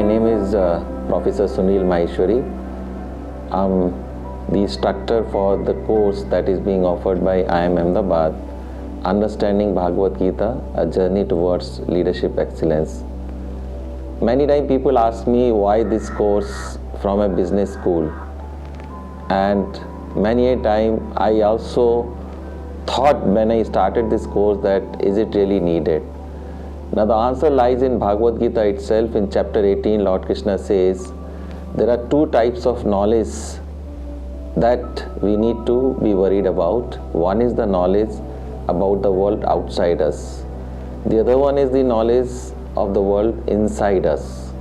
My name is Professor Sunil Maheshwari. I'm the instructor for the course that is being offered by IIM Ahmedabad, Understanding Bhagavad Gita, a journey towards leadership excellence. Many times people ask me why this course from a business school, and many a time I also thought when I started this course that is it really needed. Now the answer lies in Bhagavad Gita itself. In chapter 18, Lord Krishna says there are two types of knowledge that we need to be worried about. One is the knowledge about the world outside us. The other one is the knowledge of the world inside us.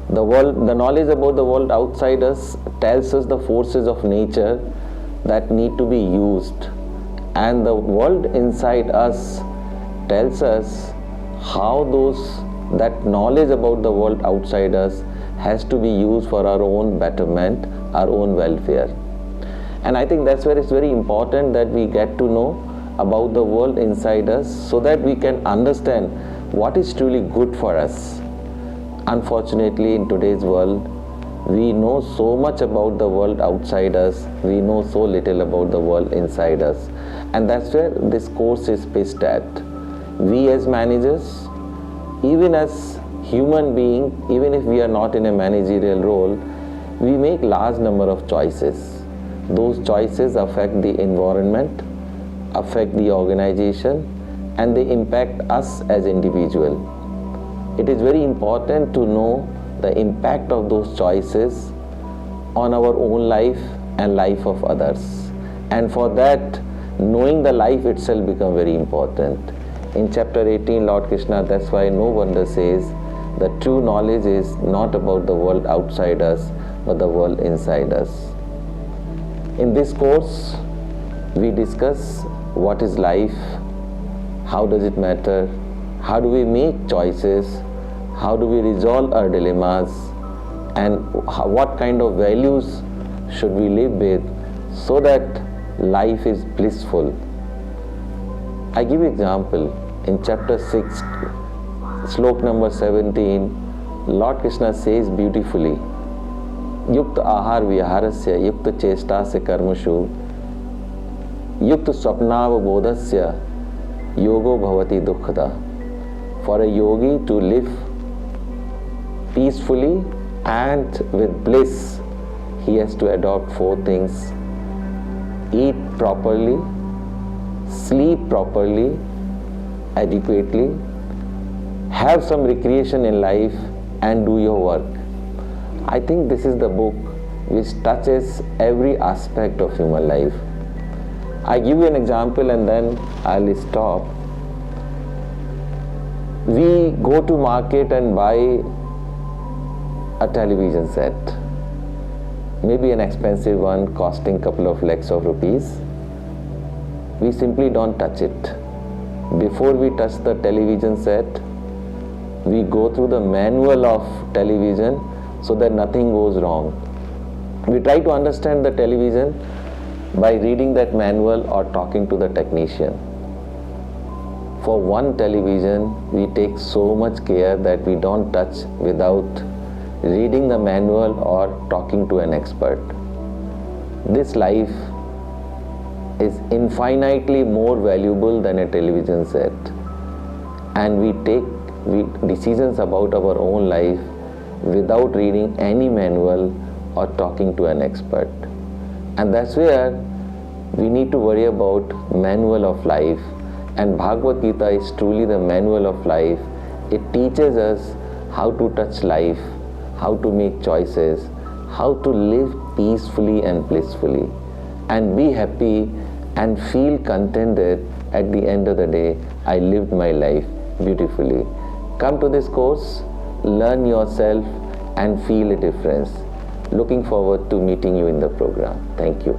The knowledge about the world outside us tells us the forces of nature that need to be used, and the world inside us tells us how that knowledge about the world outside us has to be used for our own betterment, our own welfare. And I think that's where it's very important that we get to know about the world inside us so that we can understand what is truly good for us. Unfortunately, in today's world, we know so much about the world outside us, we know so little about the world inside us. And that's where this course is pitched at. We as managers, even as human beings, even if we are not in a managerial role, we make large number of choices. Those choices affect the environment, affect the organization, and they impact us as individuals. It is very important to know the impact of those choices on our own life and life of others. And for that, knowing the life itself becomes very important. In chapter 18, Lord Krishna, that's why no wonder says, the true knowledge is not about the world outside us, but the world inside us. In this course, we discuss what is life, how does it matter, how do we make choices, how do we resolve our dilemmas, and what kind of values should we live with so that life is blissful. I give you example. In chapter 6, slok number 17, Lord Krishna says beautifully, Yukta ahar viharasya, yukta chestasya karmashu, yukta swapnava bodhasya, yogo bhavati dukkhada. For a yogi to live peacefully and with bliss, he has to adopt 4 things: eat properly, sleep properly, adequately, have some recreation in life, and do your work. I think this is the book which touches every aspect of human life. I give you an example and then I'll stop. We go to market and buy a television set, maybe an expensive one costing couple of lakhs of rupees. We simply don't touch it. Before we touch the television set, we go through the manual of television so that nothing goes wrong. We try to understand the television by reading that manual or talking to the technician. For one television, we take so much care that we don't touch without reading the manual or talking to an expert. This life is infinitely more valuable than a television set, and we take decisions about our own life without reading any manual or talking to an expert. And that's where we need to worry about manual of life, and Bhagavad Gita is truly the manual of life. It teaches us how to touch life, how to make choices, how to live peacefully and blissfully, and be happy and feel contented at the end of the day. I lived my life beautifully. Come to this course, learn yourself and feel a difference. Looking forward to meeting you in the program. Thank you.